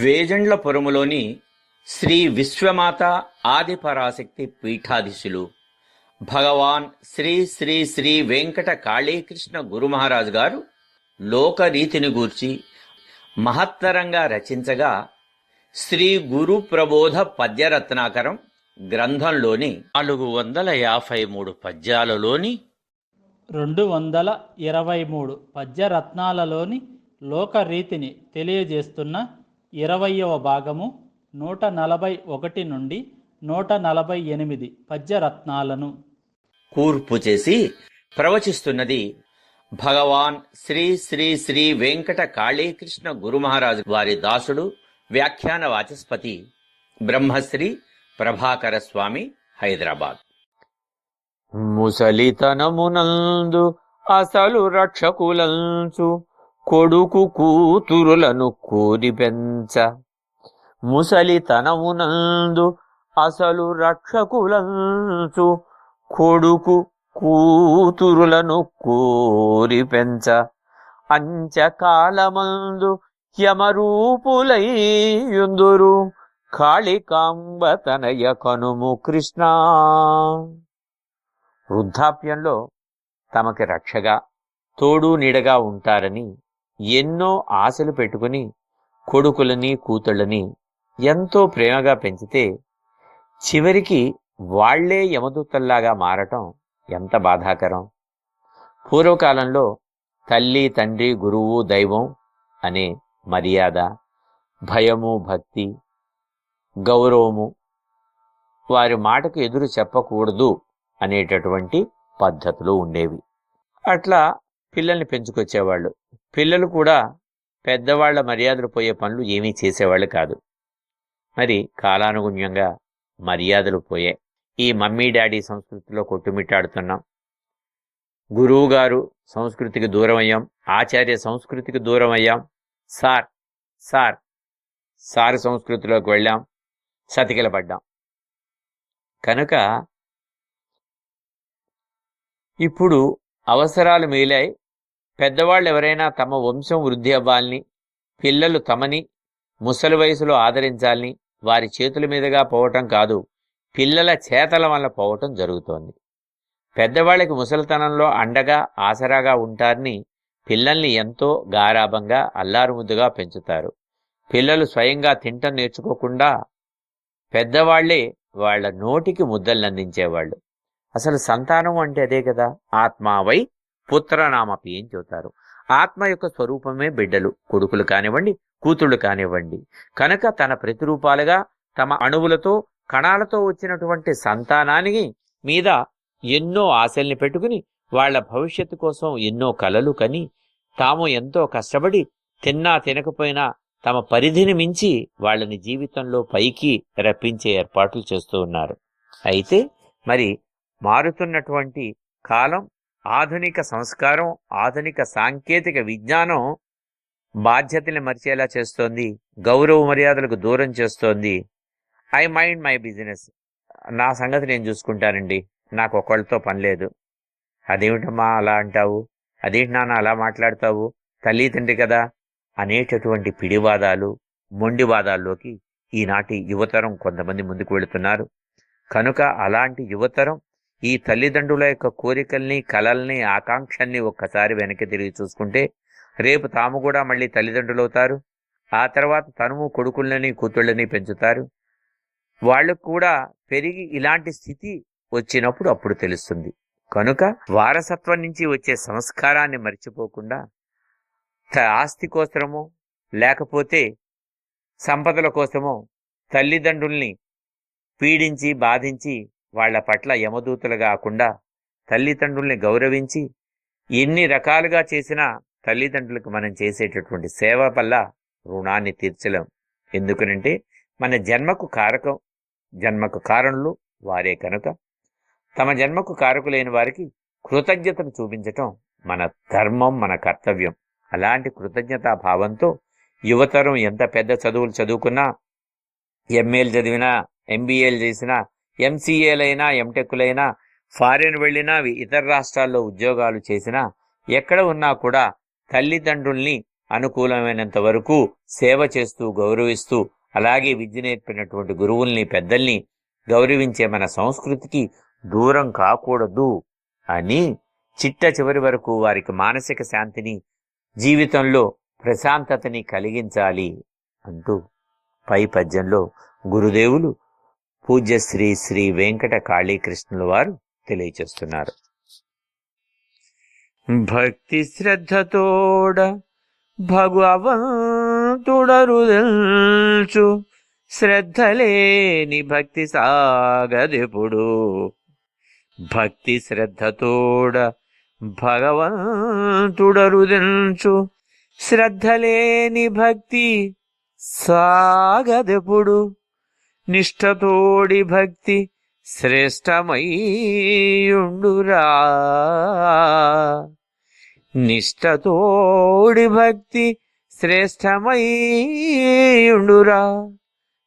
వేజండ్లపురములోని శ్రీ విశ్వమాత ఆదిపరాశక్తి పీఠాధీశులు భగవాన్ శ్రీ శ్రీ శ్రీ వెంకట కాళీకృష్ణ గురుమహారాజు గారు లోకరీతిని గూర్చి మహత్తరంగా రచించగా శ్రీ గురు ప్రబోధ పద్యరత్నాకరం గ్రంథంలోని 453 పద్యాలలోని 223 పద్యరత్నాలలోని లోకరీతిని తెలియజేస్తున్న 20వ భాగము 141 నుండి 148 పద్యరత్నాలను కూర్పు చేసి ప్రవచిస్తున్నది భగవాన్ శ్రీ శ్రీ శ్రీ వెంకట కాళీకృష్ణ గురుమహారాజు వారి దాసుడు వ్యాఖ్యాన వాచస్పతి బ్రహ్మశ్రీ ప్రభాకర స్వామి, హైదరాబాద్. ముసలితనమునందు అసలు రక్షకులంచు కొడుకు కూతురులను కోరి పెంచ. ముసలితనమునందు అసలు రక్షకులంచు కొడుకు కూతురులను కోరి పెంచ. అంచకాలమందు యమరూపులైయుందురు కాళికాంబ తనయ కనుము కృష్ణ. వృద్ధాప్యంలో తమకి రక్షగా తోడు నీడగా ఉంటారని ఎన్నో ఆశలు పెట్టుకుని కొడుకులని కూతుళ్ళని ఎంతో ప్రేమగా పెంచితే చివరికి వాళ్లే యమదూతల్లాగా మారటం ఎంత బాధాకరం. పూర్వకాలంలో తల్లి, తండ్రి, గురువు, దైవం అనే మర్యాద, భయము, భక్తి, గౌరవము, వారి మాటకు ఎదురు చెప్పకూడదు అనేటటువంటి పద్ధతులు ఉండేవి. అట్లా పిల్లల్ని పెంచుకొచ్చేవాళ్ళు. పిల్లలు కూడా పెద్దవాళ్ల మర్యాదలు పోయే పనులు ఏమీ చేసేవాళ్ళు కాదు. మరి కాలానుగుణ్యంగా మర్యాదలు పోయాయి. ఈ మమ్మీ డాడీ సంస్కృతిలో కొట్టుమిట్టాడుతున్నాం. గురువు గారు సంస్కృతికి దూరం అయ్యాం, ఆచార్య సంస్కృతికి దూరం అయ్యాం, సార్ సార్ సార్ సంస్కృతిలోకి వెళ్ళాం, సతికిలపడ్డాం. కనుక ఇప్పుడు అవసరాలు మిగిలాయి. పెద్దవాళ్ళు ఎవరైనా తమ వంశం వృద్ధి అవ్వాలని, పిల్లలు తమని ముసలి వయసులో ఆదరించాలని వారి చేతుల మీదుగా పోవటం కాదు, పిల్లల చేతల వల్ల పోవటం జరుగుతోంది. పెద్దవాళ్ళకి ముసలితనంలో అండగా ఆసరాగా ఉంటారని పిల్లల్ని ఎంతో గారాబంగా అల్లారుముద్దుగా పెంచుతారు. పిల్లలు స్వయంగా తింటం నేర్చుకోకుండా పెద్దవాళ్లే వాళ్ల నోటికి ముద్దల్నందించేవాళ్ళు. అసలు సంతానం అంటే అదే కదా. ఆత్మావై పుత్రనామపి అని చెబుతారు. ఆత్మ యొక్క స్వరూపమే బిడ్డలు, కొడుకులు కానివ్వండి, కూతుళ్ళు కానివ్వండి. కనుక తన ప్రతిరూపాలుగా తమ అణువులతో కణాలతో వచ్చినటువంటి సంతానానికి మీద ఎన్నో ఆశల్ని పెట్టుకుని వాళ్ల భవిష్యత్తు కోసం ఎన్నో కలలు కని తాము ఎంతో కష్టపడి తిన్నా తినకపోయినా తమ పరిధిని మించి వాళ్ళని జీవితంలో పైకి రప్పించే ఏర్పాట్లు చేస్తూ ఉన్నారు. అయితే మరి మారుతున్నటువంటి కాలం, ఆధునిక సంస్కారం, ఆధునిక సాంకేతిక విజ్ఞానం బాధ్యతల్ని మరిచేలా చేస్తోంది, గౌరవ మర్యాదలకు దూరం చేస్తోంది. ఐ మైండ్ మై బిజినెస్, నా సంగతి నేను చూసుకుంటానండి, నాకు ఒకళ్ళతో పని లేదు. అదేమిటమ్మా అలా అంటావు, అదేంటి నాన్న అలా మాట్లాడతావు, తల్లి తండ్రి కదా అనేటటువంటి పిడివాదాలు, మొండివాదాల్లోకి ఈనాటి యువతరం కొంతమంది ముందుకు వెళుతున్నారు. కనుక అలాంటి యువతరం ఈ తల్లిదండ్రుల యొక్క కోరికల్ని, కలల్ని, ఆకాంక్షల్ని ఒక్కసారి వెనక్కి తిరిగి చూసుకుంటే రేపు తాము కూడా మళ్ళీ తల్లిదండ్రులు అవుతారు. ఆ తర్వాత తనుము కొడుకులని కూతుళ్ళని పెంచుతారు. వాళ్ళకు కూడా పెరిగి ఇలాంటి స్థితి వచ్చినప్పుడు అప్పుడు తెలుస్తుంది. కనుక వారసత్వం నుంచి వచ్చే సంస్కారాన్ని మర్చిపోకుండా ఆస్తి కోసమో లేకపోతే సంపదల కోసమో తల్లిదండ్రుల్ని పీడించి బాధించి వాళ్ల పట్ల యమదూతలు కాకుండా తల్లిదండ్రుల్ని గౌరవించి ఎన్ని రకాలుగా చేసినా తల్లిదండ్రులకు మనం చేసేటటువంటి సేవ వల్ల రుణాన్ని తీర్చలేం. ఎందుకనంటే మన జన్మకు కారకం, జన్మకు కారణులు వారే. కనుక తమ జన్మకు కారకులైన వారికి కృతజ్ఞతను చూపించటం మన ధర్మం, మన కర్తవ్యం. అలాంటి కృతజ్ఞతా భావంతో యువతరం ఎంత పెద్ద చదువులు చదువుకున్నా, ఎంఏలు చదివినా, ఎంబీఏలు చేసినా, ఎంసీఏలైనా, ఎంటెక్కులైనా, ఫారిన్ వెళ్ళినా, ఇతర రాష్ట్రాల్లో ఉద్యోగాలు చేసినా, ఎక్కడ ఉన్నా కూడా తల్లిదండ్రుల్ని అనుకూలమైనంత వరకు సేవ చేస్తూ గౌరవిస్తూ, అలాగే విద్య నేర్పినటువంటి గురువుల్ని పెద్దల్ని గౌరవించే మన సంస్కృతికి దూరం కాకూడదు అని చిట్ట చివరి వరకు వారికి మానసిక శాంతిని, జీవితంలో ప్రశాంతతని కలిగించాలి అంటూ పై పద్యంలో గురుదేవులు పూజ్య శ్రీ శ్రీ వెంకట కాళీకృష్ణుల వారు తెలియచేస్తున్నారు. భక్తి శ్రద్ధతోడ భగవంతుడరుదల్చు, శ్రద్ధలేని భక్తి సాగదెప్పుడు. భక్తి శ్రద్ధతోడ భగవంతుడరుదల్చు, శ్రద్ధలేని భక్తి సాగదెప్పుడు. నిష్ఠతోడి భక్తి శ్రేష్టమయ్యుండురా, నిష్ఠతోడి భక్తి శ్రేష్టమయ్యుండురా.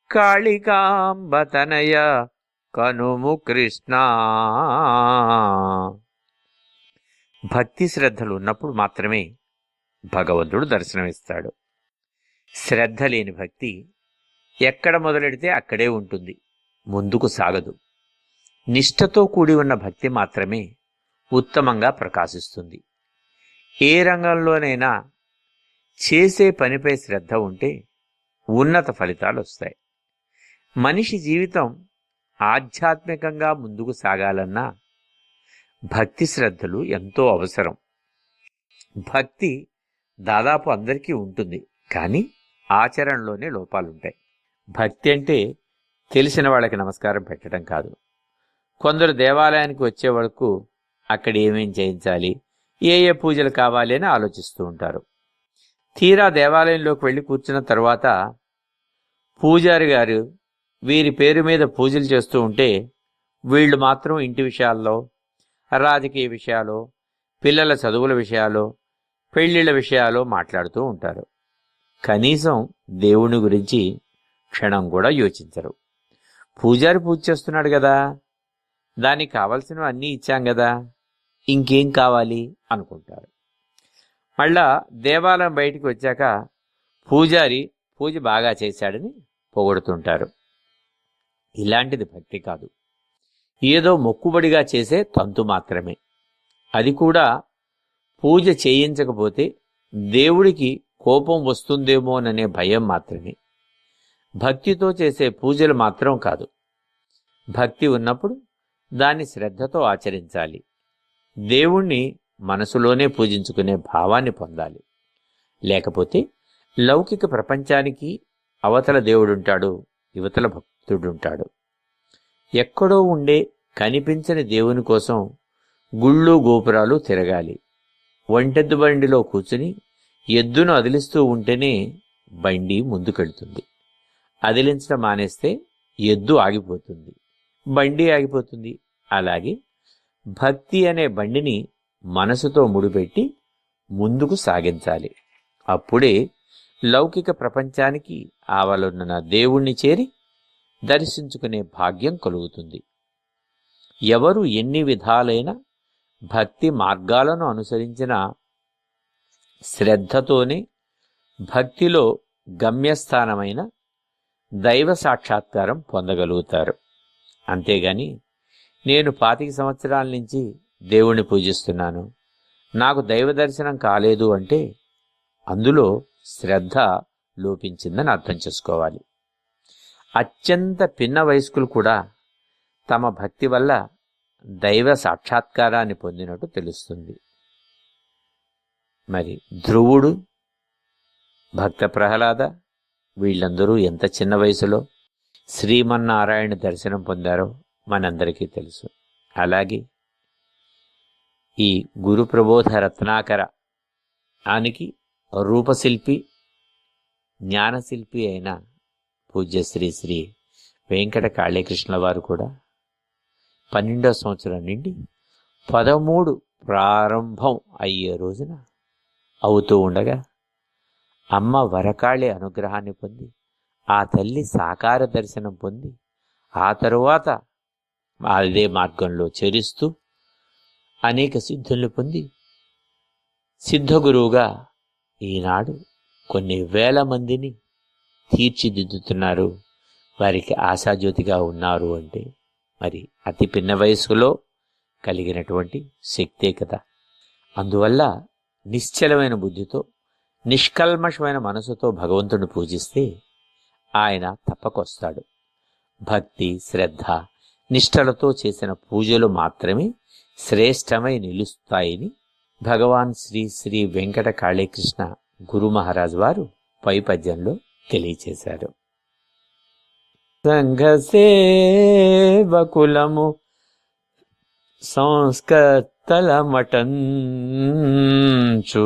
కాళికాంబ తనయ కనుము కృష్ణ. భక్తి శ్రద్ధలు ఉన్నప్పుడు మాత్రమే భగవంతుడు దర్శనమిస్తాడు. శ్రద్ధ లేని భక్తి ఎక్కడ మొదలెడితే అక్కడే ఉంటుంది, ముందుకు సాగదు. నిష్ఠతో కూడి ఉన్న భక్తి మాత్రమే ఉత్తమంగా ప్రకాశిస్తుంది. ఏ రంగంలోనైనా చేసే పనిపై శ్రద్ధ ఉంటే ఉన్నత ఫలితాలు వస్తాయి. మనిషి జీవితం ఆధ్యాత్మికంగా ముందుకు సాగాలన్నా భక్తి శ్రద్ధలు ఎంతో అవసరం. భక్తి దాదాపు అందరికీ ఉంటుంది, కానీ ఆచరణలోనే లోపాలుంటాయి. భక్తి అంటే తెలిసిన వాళ్ళకి నమస్కారం పెట్టడం కాదు. కొందరు దేవాలయానికి వచ్చే వరకు అక్కడ ఏమేం చేయించాలి, ఏ ఏ పూజలు కావాలి అని ఆలోచిస్తూ ఉంటారు. తీరా దేవాలయంలోకి వెళ్ళి కూర్చున్న తర్వాత పూజారి గారు వీరి పేరు మీద పూజలు చేస్తూ ఉంటే వీళ్ళు మాత్రం ఇంటి విషయాల్లో, రాజకీయ విషయాలు, పిల్లల చదువుల విషయాలు, పెళ్లిళ్ళ విషయాలు మాట్లాడుతూ ఉంటారు. కనీసం దేవుని గురించి క్షణం కూడా యోచించరు. పూజారి పూజ చేస్తున్నాడు కదా, దానికి కావలసినవి అన్నీ ఇచ్చాం కదా, ఇంకేం కావాలి అనుకుంటారు. మళ్ళా దేవాలయం బయటికి వచ్చాక పూజారి పూజ బాగా చేశాడని పొగడుతుంటారు. ఇలాంటిది భక్తి కాదు, ఏదో మొక్కుబడిగా చేసే తంతు మాత్రమే. అది కూడా పూజ చేయించకపోతే దేవుడికి కోపం వస్తుందేమోననే భయం మాత్రమే. భక్తితో చేసే పూజలు మాత్రం కాదు. భక్తి ఉన్నప్పుడు దాన్ని శ్రద్ధతో ఆచరించాలి. దేవుణ్ణి మనసులోనే పూజించుకునే భావాన్ని పొందాలి. లేకపోతే లౌకిక ప్రపంచానికి అవతల దేవుడుంటాడు, యువతల భక్తుడుంటాడు. ఎక్కడో ఉండే కనిపించని దేవుని కోసం గుళ్ళు గోపురాలు తిరగాలి. ఒంటెద్దు బండిలో కూర్చుని ఎద్దును అదిలిస్తూ ఉంటేనే బండి ముందుకెళ్తుంది. అదిలించడం మానేస్తే ఎద్దు ఆగిపోతుంది, బండి ఆగిపోతుంది. అలాగే భక్తి అనే బండిని మనసుతో ముడిపెట్టి ముందుకు సాగించాలి. అప్పుడే లౌకిక ప్రపంచానికి ఆవలున్న దేవుణ్ణి చేరి దర్శించుకునే భాగ్యం కలుగుతుంది. ఎవరు ఎన్ని విధాలైన భక్తి మార్గాలను అనుసరించిన శ్రద్ధతోనే భక్తిలో గమ్యస్థానమైన దైవ సాక్షాత్కారం పొందగలుగుతారు. అంతేగాని నేను 25 సంవత్సరాల నుంచి దేవుణ్ణి పూజిస్తున్నాను, నాకు దైవ దర్శనం కాలేదు అంటే అందులో శ్రద్ధ లోపించిందని అర్థం చేసుకోవాలి. అత్యంత పిన్న వయస్కులు కూడా తమ భక్తి వల్ల దైవ సాక్షాత్కారాన్ని పొందినట్టు తెలుస్తుంది. మరి ధ్రువుడు, భక్త ప్రహ్లాద వీళ్ళందరూ ఎంత చిన్న వయసులో శ్రీమన్నారాయణ దర్శనం పొందారో మనందరికీ తెలుసు. అలాగే ఈ గురు ప్రబోధ రత్నాకర ఆనికి రూపశిల్పి, జ్ఞానశిల్పి అయిన పూజ్య శ్రీ శ్రీ వెంకట కాళీకృష్ణుల వారు కూడా 12వ సంవత్సరం నుండి 13 ప్రారంభం అయ్యే రోజున అవుతూ ఉండగా అమ్మ వరకాళి అనుగ్రహాన్ని పొంది, ఆ తల్లి సాకార దర్శనం పొంది, ఆ తరువాత అదే మార్గంలో చరిస్తూ అనేక సిద్ధుల్ని పొంది సిద్ధగురువుగా ఈనాడు కొన్ని వేల మందిని తీర్చిదిద్దుతున్నారు, వారికి ఆశాజ్యోతిగా ఉన్నారు అంటే మరి అతి పిన్న వయసులో కలిగినటువంటి శక్తే కదా. అందువల్ల నిశ్చలమైన బుద్ధితో, నిష్కల్మషమైన మనసుతో భగవంతుడిని పూజిస్తే ఆయన తప్పకొస్తాడు. భక్తి, శ్రద్ధ, నిష్ఠలతో చేసిన పూజలు మాత్రమే శ్రేష్టమై నిలుస్తాయని భగవాన్ శ్రీ శ్రీ వెంకట కాళీకృష్ణ గురు మహారాజ్ వారు పై పద్యంలో తెలియచేశారు. సంఘ సేవకులము సంస్కర్తలమటంచు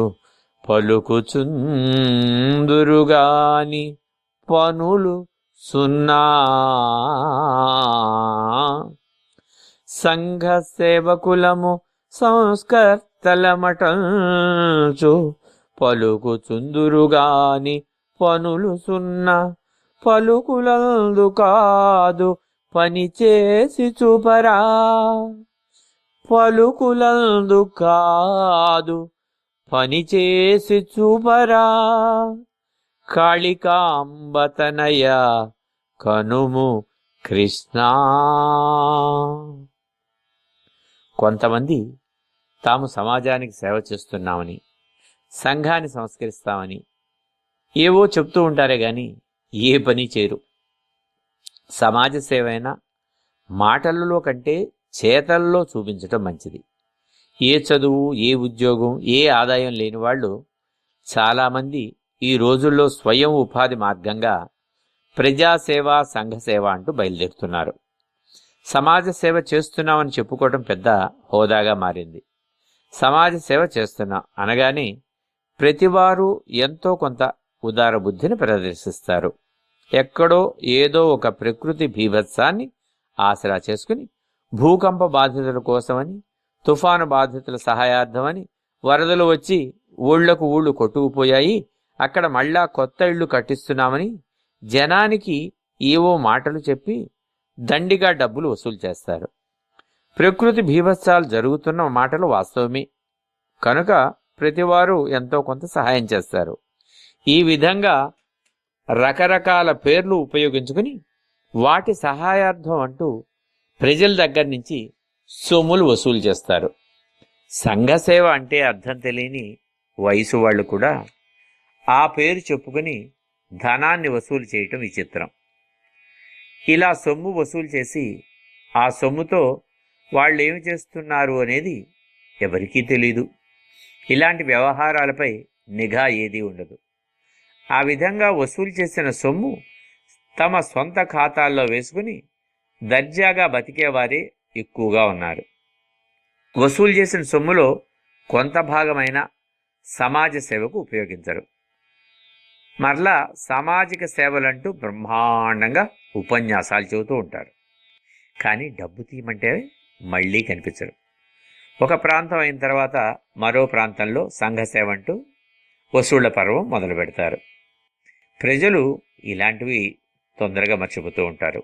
పలుకుచుందురుగాని పనులు సున్నా. సంఘ సేవకులము సంస్కర్తలమటంచు పలుకుచుందురుగాని పనులు సున్నా. పలుకులందు కాదు పని చేసి చూపరా. పలుకులందు కాదు పని చేసి చూపరా. కాళికాంబతనయ కనుము కృష్ణ. కొంతమంది తాము సమాజానికి సేవ చేస్తున్నామని, సంఘాన్ని సంస్కరిస్తామని ఏవో చెప్తూ ఉంటారే గాని ఏ పని చేయరు. సమాజ సేవ అయినా మాటలలో కంటే చేతల్లో చూపించటం మంచిది. ఏ చదువు, ఏ ఉద్యోగం, ఏ ఆదాయం లేని వాళ్ళు చాలామంది ఈ రోజుల్లో స్వయం ఉపాధి మార్గంగా ప్రజాసేవ, సంఘసేవ అంటూ బయలుదేరుతున్నారు. సమాజ సేవ చేస్తున్నామని చెప్పుకోవటం పెద్ద హోదాగా మారింది. సమాజ సేవ చేస్తున్నాం అనగానే ప్రతివారు ఎంతో కొంత ఉదార బుద్ధిని ప్రదర్శిస్తారు. ఎక్కడో ఏదో ఒక ప్రకృతి బీభత్సాన్ని ఆసరా చేసుకుని భూకంప బాధితుల కోసమని, తుఫాను బాధితుల సహాయార్థమని వరదలు వచ్చి ఊళ్లకు ఊళ్ళు కొట్టుకుపోయాయి, అక్కడ మళ్ళా కొత్త ఇళ్లు కట్టిస్తున్నామని జనానికి ఏవో మాటలు చెప్పి దండిగా డబ్బులు వసూలు చేస్తారు. ప్రకృతి బీభత్సాలు జరుగుతున్న మాటలు వాస్తవమే కనుక ప్రతివారు ఎంతో కొంత సహాయం చేస్తారు. ఈ విధంగా రకరకాల పేర్లు ఉపయోగించుకుని వాటి సహాయార్థం అంటూ ప్రజల దగ్గర నుంచి సొమ్ములు వసూలు చేస్తారు. సంఘసేవ అంటే అర్థం తెలియని వయసు వాళ్ళు కూడా ఆ పేరు చెప్పుకుని ధనాన్ని వసూలు చేయటం విచిత్రం. ఇలా సొమ్ము వసూలు చేసి ఆ సొమ్ముతో వాళ్ళు ఏమి చేస్తున్నారు అనేది ఎవరికీ తెలీదు. ఇలాంటి వ్యవహారాలపై నిఘా ఏదీ ఉండదు. ఆ విధంగా వసూలు చేసిన సొమ్ము తమ సొంత ఖాతాల్లో వేసుకుని దర్జాగా బతికేవారే ఎక్కువగా ఉన్నారు. వసూలు చేసిన సొమ్ములో కొంత భాగమైన సమాజ సేవకు ఉపయోగించరు. మరలా సామాజిక సేవలంటూ బ్రహ్మాండంగా ఉపన్యాసాలు చెబుతూ ఉంటారు. కానీ డబ్బు తీయమంటే మళ్ళీ కనిపించరు. ఒక ప్రాంతం అయిన తర్వాత మరో ప్రాంతంలో సంఘసేవ అంటూ వసూళ్ల పర్వం మొదలు పెడతారు. ప్రజలు ఇలాంటివి తొందరగా మర్చిపోతూ ఉంటారు.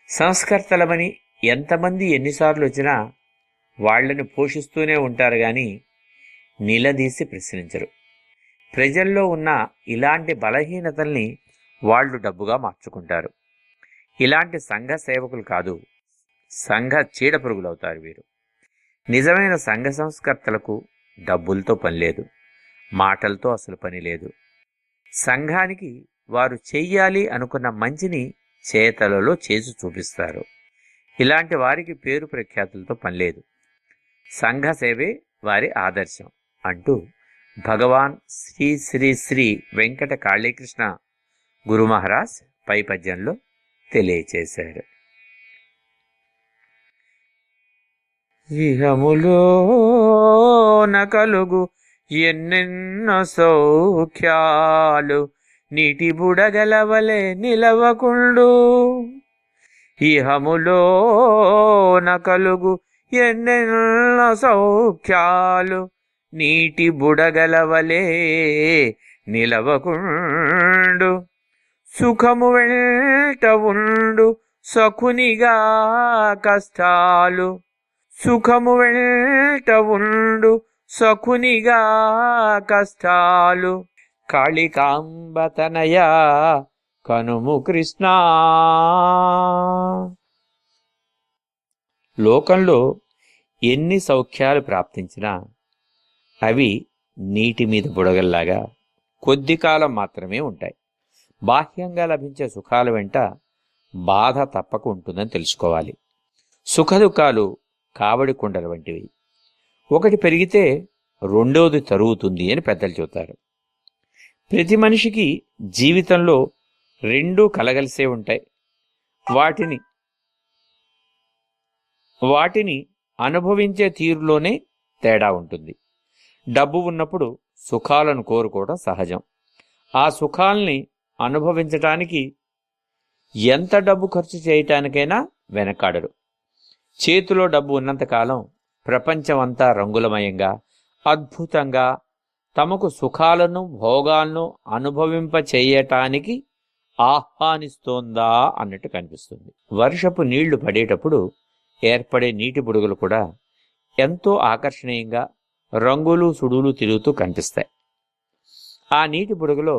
సంస్కర్తలమని ఎంతమంది ఎన్నిసార్లు వచ్చినా వాళ్లను పోషిస్తూనే ఉంటారు కానీ నిలదీసి ప్రశ్నించరు. ప్రజల్లో ఉన్న ఇలాంటి బలహీనతల్ని వాళ్ళు డబ్బుగా మార్చుకుంటారు. ఇలాంటి సంఘ సేవకులు కాదు, సంఘ చీడపురుగులవుతారు వీరు. నిజమైన సంఘ సంస్కర్తలకు డబ్బులతో పని లేదు, మాటలతో అసలు పని లేదు. సంఘానికి వారు చెయ్యాలి అనుకున్న మంచిని చేతలలో చేసి చూపిస్తారు. ఇలాంటి వారికి పేరు ప్రఖ్యాతులతో పనిలేదు. సంఘ సేవే వారి ఆదర్శం అంటూ భగవాన్ శ్రీ శ్రీ శ్రీ వెంకట కాళీకృష్ణ గురు మహారాజ్ పై పద్యంలో తెలియచేశారు. ఇహములోన కలుగు ఎన్నెన్నో సౌఖ్యాలు నీటి బుడగలవలే నిలవకుండు. ఇహములోన కలుగు ఎన్నెన్నో సౌఖ్యాలు నీటి బుడగలవలే నిలవకుండు. సుఖము వెంట ఉండు సఖునిగా కష్టాలు. సుఖము వెంట ఉండు సఖునిగా కష్టాలు. కాళికాంబతనయ కనుము కృష్ణ. లోకంలో ఎన్ని సౌఖ్యాలు ప్రాప్తించినా అవి నీటి మీద బుడగల్లాగా కొద్ది కాలం మాత్రమే ఉంటాయి. బాహ్యంగా లభించే సుఖాల వెంట బాధ తప్పక ఉంటుందని తెలుసుకోవాలి. సుఖదుఖాలు కావడి కుండల వంటివి. ఒకటి పెరిగితే రెండోది తరుగుతుంది అని పెద్దలు చెబుతారు. ప్రతి మనిషికి జీవితంలో రెండూ కలగలిసే ఉంటాయి. వాటిని అనుభవించే తీరులోనే తేడా ఉంటుంది. డబ్బు ఉన్నప్పుడు సుఖాలను కోరుకోవడం సహజం. ఆ సుఖాల్ని అనుభవించటానికి ఎంత డబ్బు ఖర్చు చేయటానికైనా వెనకాడరు. చేతిలో డబ్బు ఉన్నంతకాలం ప్రపంచమంతా రంగులమయంగా, అద్భుతంగా తమకు సుఖాలను భోగాలను అనుభవింప చేయటానికి ఆహ్వానిస్తోందా అన్నట్టు కనిపిస్తుంది. వర్షపు నీళ్లు పడేటప్పుడు ఏర్పడే నీటి బుడుగులు కూడా ఎంతో ఆకర్షణీయంగా రంగులు సుడులు తిరుగుతూ కనిపిస్తాయి. ఆ నీటి బుడగలో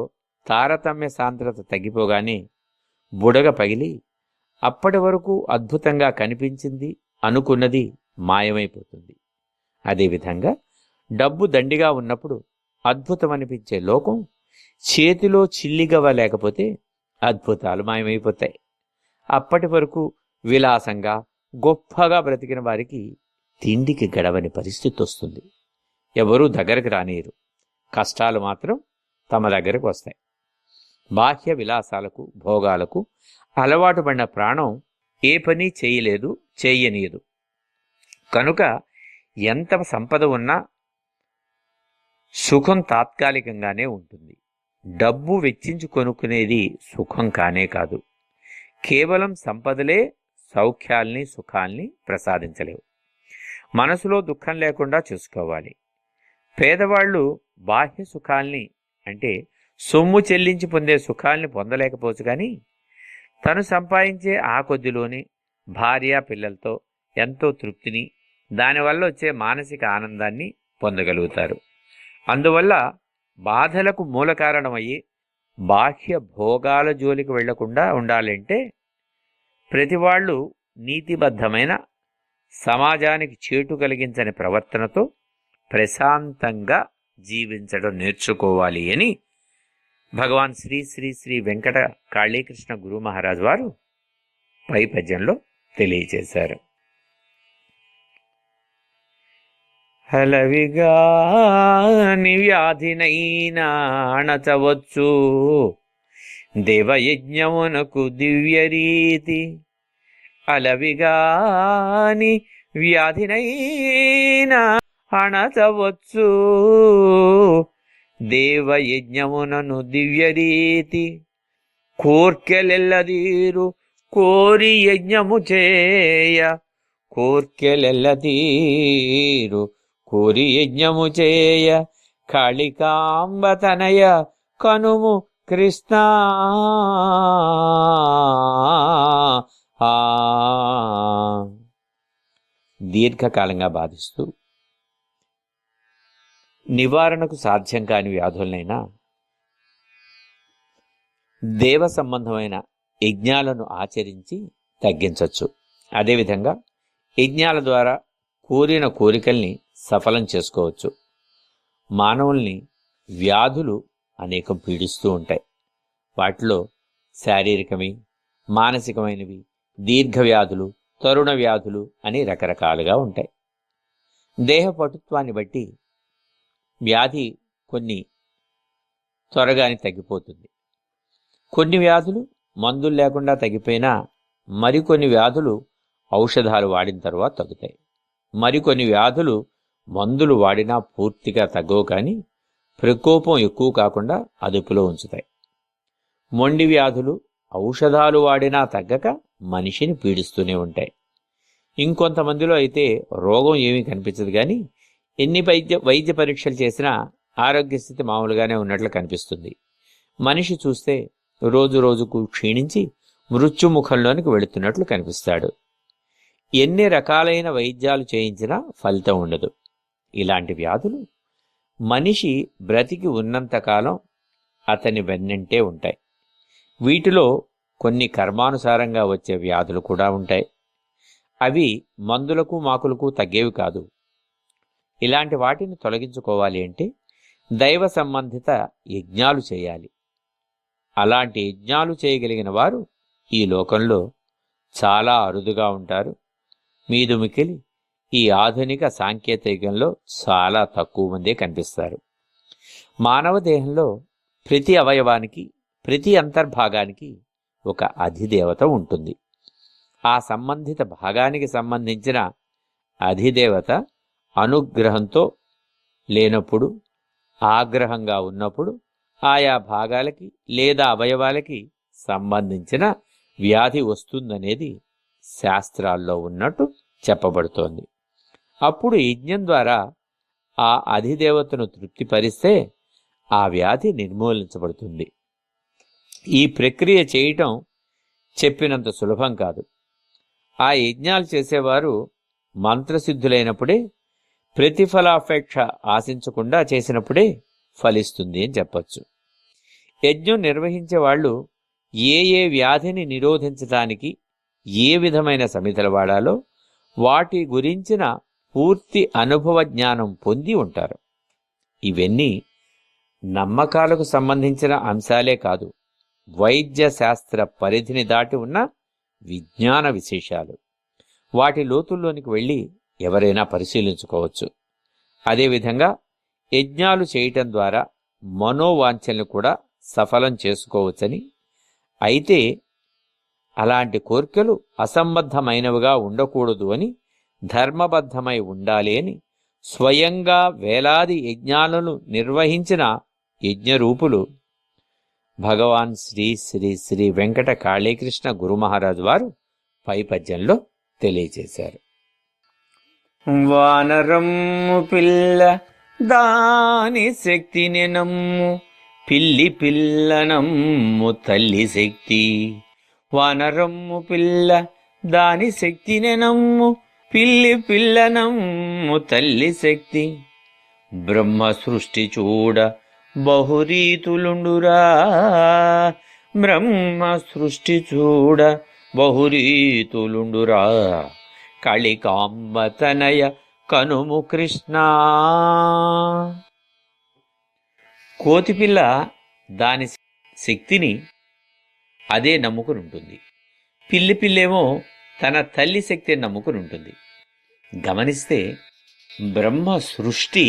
తారతమ్య సాంద్రత తగ్గిపోగానే బుడగ పగిలి అప్పటి వరకు అద్భుతంగా కనిపించింది అనుకున్నది మాయమైపోతుంది. అదేవిధంగా డబ్బు దండిగా ఉన్నప్పుడు అద్భుతమనిపించే లోకం చేతిలో చిల్లిగవ్వ లేకపోతే అద్భుతాలు మాయమైపోతాయి. అప్పటి వరకు విలాసంగా గొప్పగా బ్రతికిన వారికి తిండికి గడవని పరిస్థితి వస్తుంది. ఎవరూ దగ్గరకు రానియరు. కష్టాలు మాత్రం తమ దగ్గరకు వస్తాయి. బాహ్య విలాసాలకు భోగాలకు అలవాటు పడిన ప్రాణం ఏ పని చేయనీయదు. కనుక ఎంత సంపద ఉన్నా సుఖం తాత్కాలికంగానే ఉంటుంది. డబ్బు వెచ్చించి కొనుక్కునేది సుఖం కానే కాదు. కేవలం సంపదలే సౌఖ్యాల్ని సుఖాల్ని ప్రసాదించలేవు. మనసులో దుఃఖం లేకుండా చూసుకోవాలి. పేదవాళ్ళు బాహ్య సుఖాల్ని అంటే సొమ్ము చెల్లించి పొందే సుఖాల్ని పొందలేకపోవచ్చు, కానీ తను సంపాదించే ఆ కొద్దిలోనే భార్య పిల్లలతో ఎంతో తృప్తిని, దానివల్ల వచ్చే మానసిక ఆనందాన్ని పొందగలుగుతారు. అందువల్ల బాధలకు మూల కారణమయ్యి బాహ్య భోగాల జోలికి వెళ్లకుండా ఉండాలంటే ప్రతివాళ్ళు నీతిబద్ధమైన, సమాజానికి చేటు కలిగించని ప్రవర్తనతో ప్రశాంతంగా జీవించడం నేర్చుకోవాలి అని భగవాన్ శ్రీ శ్రీ శ్రీ వెంకట కాళీకృష్ణ గురు మహారాజ్ వారు పై పద్యంలో తెలియచేశారు. హలవిగాని వ్యాధినైనా అణచవచ్చు దేవయజ్ఞమునకు దివ్యరీతి. అలవిగాని వ్యాధినైనా అణచవచ్చు దేవయజ్ఞమునను దివ్యరీతి. కోర్కెలెల్లదీరు కోరి యజ్ఞము చేయ, కోర్కెలెల్లదీరు కోరి యజ్ఞము చేయ, కాళికాంబతనయ కనుము కృష్ణ. దీర్ఘకాలంగా బాధిస్తూ నివారణకు సాధ్యం కాని వ్యాధులనైనా దేవ సంబంధమైన యజ్ఞాలను ఆచరించి తగ్గించవచ్చు. అదేవిధంగా యజ్ఞాల ద్వారా కోరిన కోరికల్ని సఫలం చేసుకోవచ్చు. మానవుల్ని వ్యాధులు అనేకం పీడిస్తూ ఉంటాయి. వాటిలో శారీరకమే, మానసికమైనవి, దీర్ఘ వ్యాధులు, తరుణ వ్యాధులు అని రకరకాలుగా ఉంటాయి. దేహ పటుత్వాన్ని బట్టి వ్యాధి కొన్ని త్వరగానే తగ్గిపోతుంది. కొన్ని వ్యాధులు మందులు లేకుండా తగ్గిపోయినా మరికొన్ని వ్యాధులు ఔషధాలు వాడిన తర్వాత తగ్గుతాయి. మరికొన్ని వ్యాధులు మందులు వాడినా పూర్తిగా తగ్గవు, కానీ ప్రకోపం ఎక్కువ కాకుండా అదుపులో ఉంచుతాయి. మొండి వ్యాధులు ఔషధాలు వాడినా తగ్గక మనిషిని పీడిస్తూనే ఉంటాయి. ఇంకొంతమందిలో అయితే రోగం ఏమీ కనిపించదు, కానీ ఎన్ని వైద్య పరీక్షలు చేసినా ఆరోగ్య స్థితి మామూలుగానే ఉన్నట్లు కనిపిస్తుంది. మనిషి చూస్తే రోజు రోజుకు క్షీణించి మృత్యుముఖంలోనికి వెళుతున్నట్లు కనిపిస్తాడు. ఎన్ని రకాలైన వైద్యాలు చేయించినా ఫలితం ఉండదు. ఇలాంటి వ్యాధులు మనిషి బ్రతికి ఉన్నంతకాలం అతని వెన్నంటే ఉంటాయి. వీటిలో కొన్ని కర్మానుసారంగా వచ్చే వ్యాధులు కూడా ఉంటాయి. అవి మందులకు మాకులకు తగ్గేవి కాదు. ఇలాంటి వాటిని తొలగించుకోవాలి అంటే దైవ సంబంధిత యజ్ఞాలు చేయాలి. అలాంటి యజ్ఞాలు చేయగలిగిన వారు ఈ లోకంలో చాలా అరుదుగా ఉంటారు. మీదు మికిలి ఈ ఆధునిక సాంకేతికంలో చాలా తక్కువ మందే కనిపిస్తారు. మానవ దేహంలో ప్రతి అవయవానికి, ప్రతి అంతర్భాగానికి ఒక అధిదేవత ఉంటుంది. ఆ సంబంధిత భాగానికి సంబంధించిన అధిదేవత అనుగ్రహంతో లేనప్పుడు, ఆగ్రహంగా ఉన్నప్పుడు ఆయా భాగాలకి లేదా అవయవాలకి సంబంధించిన వ్యాధి వస్తుందనేది శాస్త్రాల్లో ఉన్నట్టు చెప్పబడుతోంది. అప్పుడు యజ్ఞం ద్వారా ఆ అధిదేవతను తృప్తిపరిస్తే ఆ వ్యాధి నిర్మూలించబడుతుంది. ఈ ప్రక్రియ చేయటం చెప్పినంత సులభం కాదు. ఆ యజ్ఞాలు చేసేవారు మంత్రసిద్ధులైనప్పుడే, ప్రతిఫలాపేక్ష ఆశించకుండా చేసినప్పుడే ఫలిస్తుంది అని చెప్పచ్చు. యజ్ఞం నిర్వహించే వాళ్ళు ఏ వ్యాధిని నిరోధించడానికి ఏ విధమైన సమిధలు వాడాలో వాటి గురించిన పూర్తి అనుభవ జ్ఞానం పొంది ఉంటారు. ఇవన్నీ నమ్మకాలకు సంబంధించిన అంశాలే కాదు, వైద్య శాస్త్ర పరిధిని దాటి ఉన్న విజ్ఞాన విశేషాలు. వాటి లోతుల్లోనికి వెళ్ళి ఎవరైనా పరిశీలించుకోవచ్చు. అదేవిధంగా యజ్ఞాలు చేయటం ద్వారా మనోవాంఛల్ని కూడా సఫలం చేసుకోవచ్చని, అయితే అలాంటి కోర్కెలు అసంబద్ధమైనవిగా ఉండకూడదు అని, ధర్మబద్ధమై ఉండాలి అని స్వయంగా వేలాది యజ్ఞాలను నిర్వహించిన యజ్ఞరూపులు భగవాన్ శ్రీ శ్రీ శ్రీ వెంకట కాళీకృష్ణ గురుమహారాజు వారు పై పద్యంలో తెలియజేశారు. వానరమ్ము పిల్ల దాని శక్తిని నమ్ము, పిల్లి పిల్లనమ్ము తల్లి శక్తి. వానరమ్ము పిల్ల దాని శక్తిని నమ్ము, పిల్లి పిల్లనమ్ము తల్లి శక్తి. బ్రహ్మ సృష్టి చూడ బహురీతులుండురా, బ్రహ్మ సృష్టి చూడ బహురీతులుండురా. కాళికాంబతనయ కనుము కృష్ణ. కోతిపిల్ల దాని శక్తిని అదే నమ్ముకుని ఉంటుంది. పిల్లి పిల్లేమో తన తల్లి శక్తిని నమ్ముకుని ఉంటుంది. గమనిస్తే బ్రహ్మ సృష్టి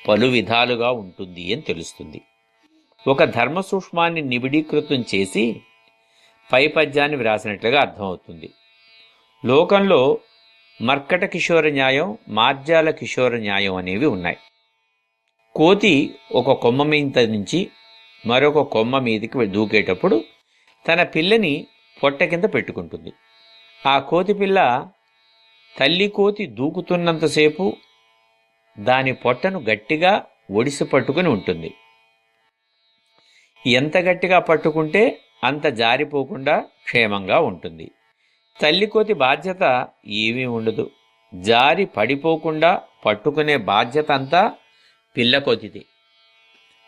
పలు విధాలుగా ఉంటుంది అని తెలుస్తుంది. ఒక ధర్మ సూక్ష్మాన్ని నిబిడీకృతం చేసి పై పద్యాన్ని వ్రాసినట్లుగా అర్థమవుతుంది. లోకంలో మర్కట కిషోర న్యాయం, మార్జాల కిషోర న్యాయం అనేవి ఉన్నాయి. కోతి ఒక కొమ్మ మీద నుంచి మరొక కొమ్మ మీదకి దూకేటప్పుడు తన పిల్లని పొట్ట కింద పెట్టుకుంటుంది. ఆ కోతి పిల్ల తల్లి కోతి దూకుతున్నంతసేపు దాని పొట్టను గట్టిగా ఒడిసి పట్టుకుని ఉంటుంది. ఎంత గట్టిగా పట్టుకుంటే అంత జారిపోకుండా క్షేమంగా ఉంటుంది. తల్లి కోతి బాధ్యత ఏమీ ఉండదు. జారి పడిపోకుండా పట్టుకునే బాధ్యత అంతా పిల్లకోతిది.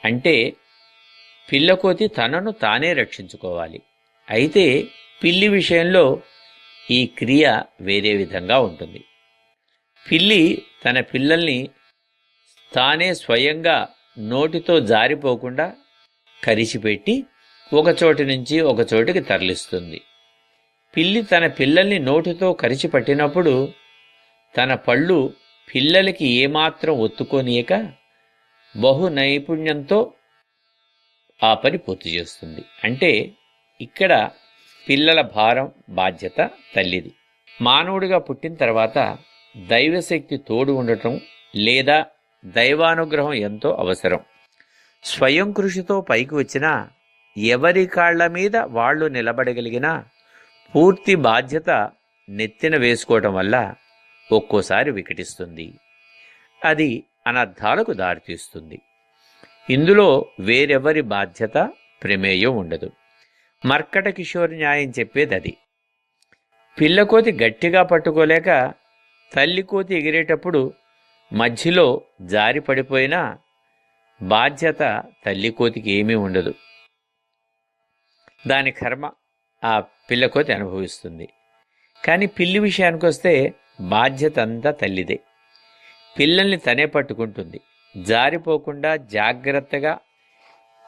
అంటే పిల్లకోతి తనను తానే రక్షించుకోవాలి. అయితే పిల్లి విషయంలో ఈ క్రియ వేరే విధంగా ఉంటుంది. పిల్లి తన పిల్లల్ని తానే స్వయంగా నోటితో జారిపోకుండా కరిచిపెట్టి ఒకచోటి నుంచి ఒకచోటికి తరలిస్తుంది. పిల్లి తన పిల్లల్ని నోటితో కరిచిపట్టినప్పుడు తన పళ్ళు పిల్లలకి ఏమాత్రం ఒత్తుకోనియక బహు నైపుణ్యంతో ఆ పని పూర్తి చేస్తుంది. అంటే ఇక్కడ పిల్లల భారం, బాధ్యత తల్లిది. మానవుడిగా పుట్టిన తర్వాత దైవశక్తి తోడు ఉండటం లేదా దైవానుగ్రహం ఎంతో అవసరం. స్వయం కృషితో పైకి వచ్చినా, ఎవరి కాళ్ల మీద వాళ్ళు నిలబడగలిగినా పూర్తి బాధ్యత నెత్తిన వేసుకోవటం వల్ల ఒక్కోసారి వికటిస్తుంది. అది అనర్థాలకు దారితీస్తుంది. ఇందులో వేరెవరి బాధ్యత, ప్రమేయం ఉండదు. మర్కట కిషోర్ న్యాయం చెప్పేది అది. పిల్లకోతి గట్టిగా పట్టుకోలేక తల్లికోతి ఎగిరేటప్పుడు మధ్యలో జారి పడిపోయినా బాధ్యత తల్లి కోతికి ఏమీ ఉండదు. దాని కర్మ ఆ పిల్లకోతి అనుభవిస్తుంది. కానీ పిల్లి విషయానికి వస్తే బాధ్యత అంతా తల్లిదే. పిల్లల్ని తనే పట్టుకుంటుంది. జారిపోకుండా జాగ్రత్తగా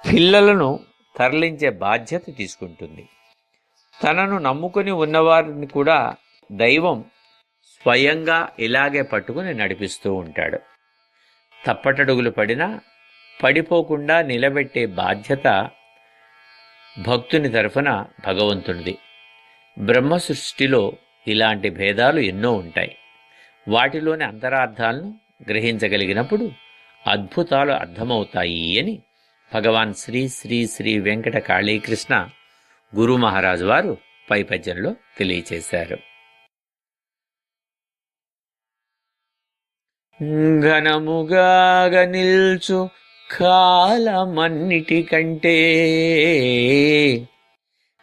పిల్లలను తరలించే బాధ్యత తీసుకుంటుంది. తనను నమ్ముకుని ఉన్నవారిని కూడా దైవం స్వయంగా ఇలాగే పట్టుకుని నడిపిస్తూ ఉంటాడు. తప్పటడుగులు పడినా పడిపోకుండా నిలబెట్టే బాధ్యత భక్తుని తరఫున భగవంతునిది. బ్రహ్మ సృష్టిలో ఇలాంటి భేదాలు ఎన్నో ఉంటాయి. వాటిలోని అంతరార్థాలను గ్రహించగలిగినప్పుడు అద్భుతాలు అర్థమవుతాయి అని భగవాన్ శ్రీ శ్రీ శ్రీ వెంకట కాళీకృష్ణ గురు మహారాజు వారు పై పద్యంలో తెలియచేశారు. ఘనముగాగ నిల్చు కాలమన్నిటికంటే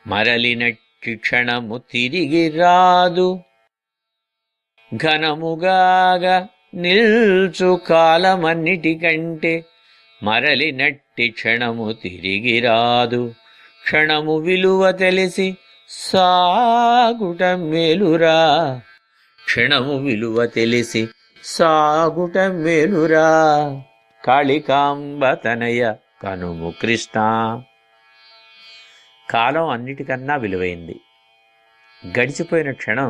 మరలినట్టి క్షణము తిరిగి రాదు. ఘనముగాగ నిల్చు కాలమన్నిటికంటే మరలినట్టి క్షణము తిరిగి రాదు. క్షణము విలువ తెలిసి సాగుట మేలురా. క్షణము విలువ తెలిసి సాగుట మేలురా. కాళికాంబ తనయ కనుము కృష్ణ. కాలం అన్నిటికన్నా విలువైంది. గడిచిపోయిన క్షణం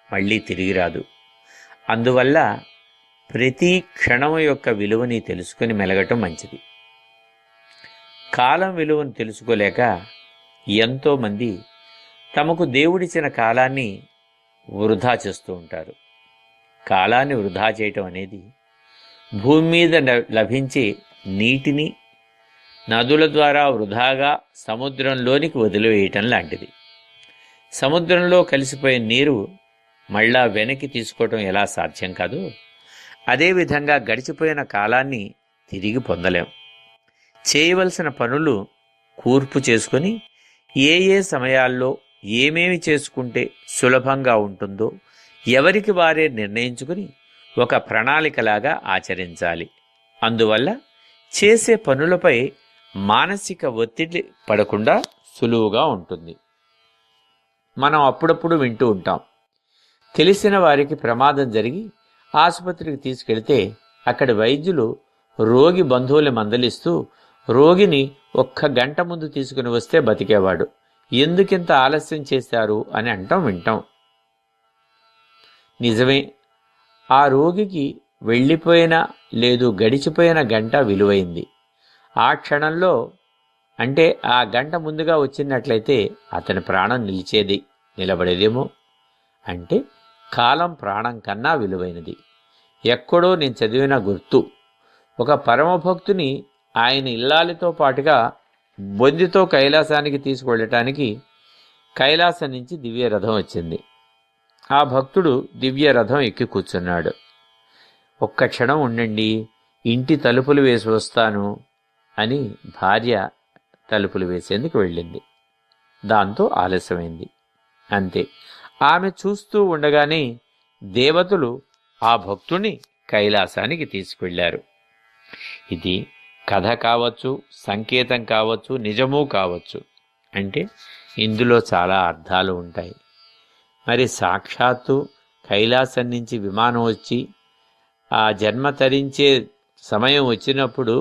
మళ్ళీ తిరిగి రాదు. అందువల్ల ప్రతి క్షణము యొక్క విలువని తెలుసుకుని మెలగటం మంచిది. కాలం విలువను తెలుసుకోలేక ఎంతోమంది తమకు దేవుడిచ్చిన కాలాన్ని వృధా చేస్తూ ఉంటారు. కాలాన్ని వృధా చేయటం అనేది భూమి మీద లభించే నీటిని నదుల ద్వారా వృధాగా సముద్రంలోనికి వదిలివేయటం లాంటిది. సముద్రంలో కలిసిపోయిన నీరు మళ్ళా వెనక్కి తీసుకోవటం ఎలా సాధ్యం కాదు, అదేవిధంగా గడిచిపోయిన కాలాన్ని తిరిగి పొందలేం. చేయవలసిన పనులు కూర్పు చేసుకొని ఏ ఏ సమయాల్లో ఏమేమి చేసుకుంటే సులభంగా ఉంటుందో ఎవరికి వారే నిర్ణయించుకుని ఒక ప్రణాళికలాగా ఆచరించాలి. అందువల్ల చేసే పనులపై మానసిక ఒత్తిడి పడకుండా సులువుగా ఉంటుంది. మనం అప్పుడప్పుడు వింటూ ఉంటాం, తెలిసిన వారికి ప్రమాదం జరిగి ఆసుపత్రికి తీసుకెళ్తే అక్కడి వైద్యులు రోగి బంధువులు మందలిస్తూ రోగిని 1 గంట ముందు తీసుకుని వస్తే బతికేవాడు, ఎందుకింత ఆలస్యం చేశారు అని అంటాం వింటాం. నిజమే, ఆ రోగికి వెళ్ళిపోయిన లేదు గడిచిపోయిన గంట విలువైంది. ఆ క్షణంలో అంటే ఆ గంట ముందుగా వచ్చినట్లయితే అతని ప్రాణం నిలబడేదేమో. అంటే కాలం ప్రాణం కన్నా విలువైనది. ఎక్కడో నేను చదివిన గుర్తు, ఒక పరమభక్తుని ఆయన ఇల్లాలితో పాటుగా బొందితో కైలాసానికి తీసుకువెళ్ళటానికి కైలాసం నుంచి దివ్య రథం వచ్చింది. ఆ భక్తుడు దివ్య రథం ఎక్కి కూర్చున్నాడు. 1 క్షణం ఉండండి, ఇంటి తలుపులు వేసి వస్తాను అని భార్య తలుపులు వేసేందుకు వెళ్ళింది. దాంతో ఆలస్యమైంది. అంతే, ఆమె చూస్తూ ఉండగానే దేవతలు ఆ భక్తుని కైలాసానికి తీసుకువెళ్లారు. ఇది కథ కావచ్చు, సంకేతం కావచ్చు, నిజమూ కావచ్చు. అంటే ఇందులో చాలా అర్థాలు ఉంటాయి. మరి సాక్షాత్తు కైలాసం నుంచి విమానం వచ్చి ఆ జన్మ తరించే సమయం వచ్చినప్పుడు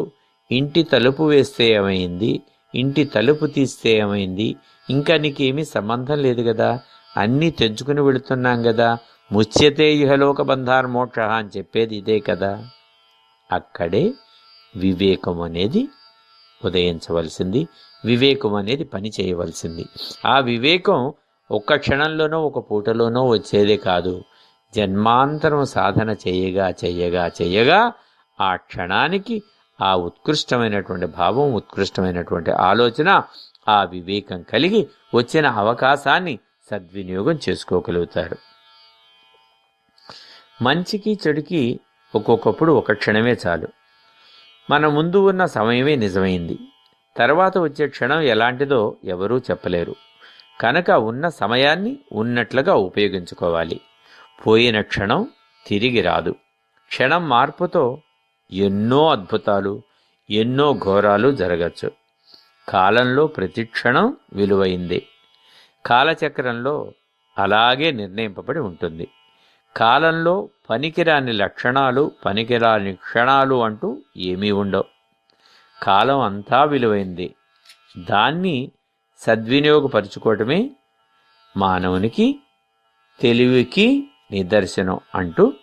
ఇంటి తలుపు వేస్తే ఏమైంది, ఇంటి తలుపు తీస్తే ఏమైంది, ఇంకా నీకేమీ సంబంధం లేదు కదా, అన్నీ తెంచుకుని వెళుతున్నాం కదా, ముచ్యతే ఇహలోక బంధార్ మోక్ష అని చెప్పేది ఇదే కదా. అక్కడే వివేకం అనేది ఉదయించవలసింది, వివేకం అనేది పని చేయవలసింది. ఆ వివేకం 1 క్షణంలోనో 1 పూటలోనో వచ్చేదే కాదు. జన్మాంతరం సాధన చేయగా చేయగా చేయగా ఆ క్షణానికి ఆ ఉత్కృష్టమైనటువంటి భావం, ఉత్కృష్టమైనటువంటి ఆలోచన, ఆ వివేకం కలిగి వచ్చిన అవకాశాన్ని సద్వినియోగం చేసుకోగలుగుతారు. మంచికి చెడుకి ఒక్కొక్కప్పుడు 1 క్షణమే చాలు. మన ముందు ఉన్న సమయమే నిజమైంది, తర్వాత వచ్చే క్షణం ఎలాంటిదో ఎవరూ చెప్పలేరు. కనుక ఉన్న సమయాన్ని ఉన్నట్లుగా ఉపయోగించుకోవాలి. పోయిన క్షణం తిరిగి రాదు. క్షణం మార్పుతో ఎన్నో అద్భుతాలు, ఎన్నో ఘోరాలు జరగచ్చు. కాలంలో ప్రతి క్షణం విలువైంది. కాలచక్రంలో అలాగే నిర్ణయింపబడి ఉంటుంది. కాలంలో పనికిరాని లక్షణాలు, పనికిరాని క్షణాలు అంటూ ఏమీ ఉండవు. కాలం అంతా విలువైంది. దాన్ని సద్వినియోగపరుచుకోవటమే మానవునికి తెలివికి నిదర్శనం అంటూ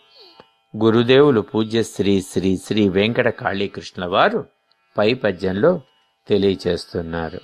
గురుదేవులు పూజ్య శ్రీ శ్రీ శ్రీ వెంకట కాళీకృష్ణ వారు పై పద్యంలో తెలియచేస్తున్నారు.